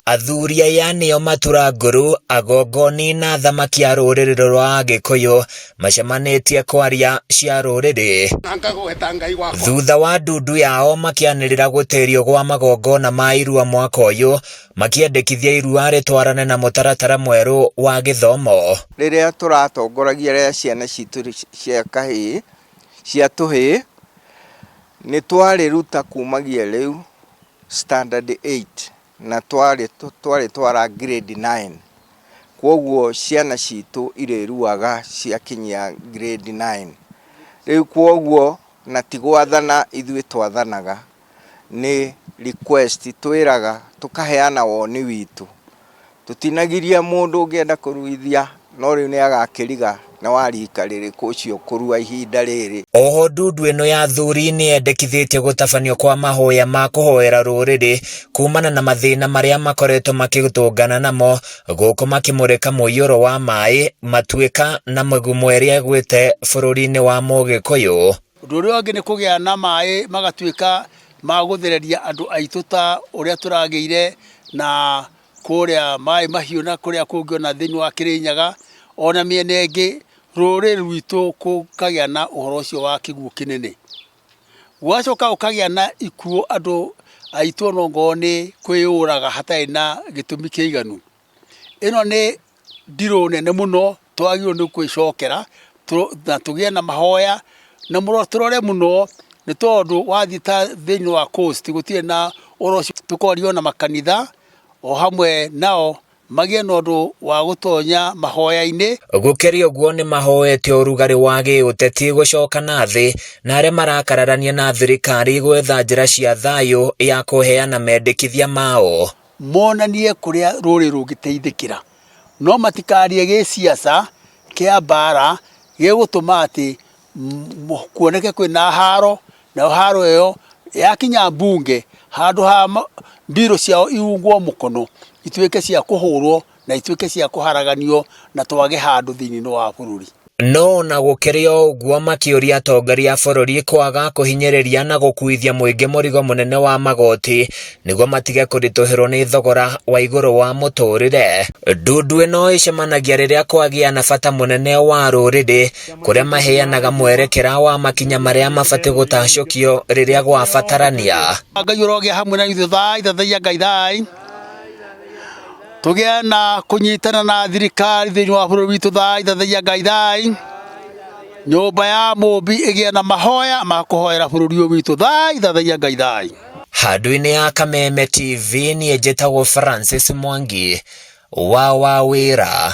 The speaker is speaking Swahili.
Athuri aya nĩo matura ngũrũ, agongoni na thamaki a rũrĩrĩ rwa Gĩkũyũ macemanĩtie kwaria cia rũrĩrĩ. Thutha wa ndundu yao makĩanĩrĩra gũtĩrio gwa magongona ma irua mwaka ũyũ, makĩendekithia irua rĩtwarane na mũtaratara mwerũ wa gĩthomo. Rĩrĩa tũratongoragia rĩa ciana citũ cia kahĩĩ cia tũhĩĩ, nĩ twarĩruta kumagia rĩu standard 8 na twara grade 9. Kwoguo ciana citũ irĩruaga ciakinyia grade 9. Rĩu kwoguo na tigwathana ithuĩ twathanaga, nĩ request twĩraga tũkaheana woni witũ. Tutinagiria mũndũ ũngĩenda kũruithia, no rĩu nĩ agakĩriga na warika rĩrĩkũ ũcio kũrua ihinda rĩrĩ. Oho ndundu ĩno ya athuri nĩ yendekithĩtie gũtabanio kwa mahoya ma kũhoera rũrĩrĩ kumana na mathĩna marĩa makoretwo makĩtũngana namo, gũkũ makĩmũrĩka mũiyũro wa maĩ, matuĩka na mĩgumo ĩrĩa ĩgwĩte bũrũri-inĩ wa Mũgĩkũyũ. Ũndũ ũrĩa ũngĩ nĩ kũgĩa na maĩ magatuĩka ma gũthereria andũ aitũ ta ũrĩa tũragĩire na kũrĩa maĩ mahiũ na kũrĩa kũngĩ ona thĩinĩ wa Kĩrĩnyaga, ona mĩena ĩngĩ rũrĩrĩ rwitũ kũkagĩa na ũhoro ũcio wa kĩguũ kĩnene. Gwacoka ũkagĩa na ikuũ andũ aitũ onongorwo nĩ kwĩyũraga hatarĩ na gĩtũmi kĩiganu. Ĩno nĩ ndirũ nene mũno, twagĩrĩirwo nĩ kwĩcokera na tũgĩe na mahoya, na tũrore mũno nĩ tondũ wathiĩ ta thĩinĩ wa coast gũtirĩ na ũhoro ũcio. Tũkorio na makanitha o hamwe nao magĩe na ũndũ wa gũtonya mahoya-inĩ. Gũkĩrĩ ũguo nĩ mahoete ũrugarĩ wa gĩũteti gũcoka na thĩ, na arĩa marakararania na thirikari gwetha njĩra cia thayũ ya kũheana mendekithia mao. Monanie kũrĩa rũrĩrĩ rũngĩteithĩkĩra, no matikarie gĩciaca kĩa mbara gĩgũtũma atĩ kuoneke kwĩna haro, na haro ĩyo yakinya mbunge handũ ha mbirũ ciao iungwo mũkono, ituĩke cia kũhũrwo na ituĩke cia kũharaganio na twage handũ thĩinĩ wa bũrũri. No na gũkĩrĩ o ũguo makĩũria atongoria a bũrũri kwaga kũhinyĩrĩria na gũkuithia mũingĩ mũrigo mũnene wa magoti nĩguo matige kũritũhĩrwo nĩ thogora wa igũrũ wa mũtũrĩre. Ndundu ĩno ĩcemanagia rĩrĩa kwagĩa na bata mũnene wa rũrĩrĩ, kũrĩa maheanaga mwerekera wa makinya marĩa mabatiĩ gũtacũkio rĩrĩa gwabatarania. Ngai ũrogĩa hamwe na ithuĩ, thai thathaia Ngai thai. Tũgĩa na kũnyitana na thirikari thĩinĩ wa bũrũri witũ, thai thathaia Ngai thai. Nyũmba ya Mũmbi ĩgĩa na mahoya ma kũhoera bũrũri ũyũ witũ, thai thathaia Ngai thai. Handũ-inĩ ya Kameme TV niĩ njĩtagwo Francis Mwangi wa Wawĩra.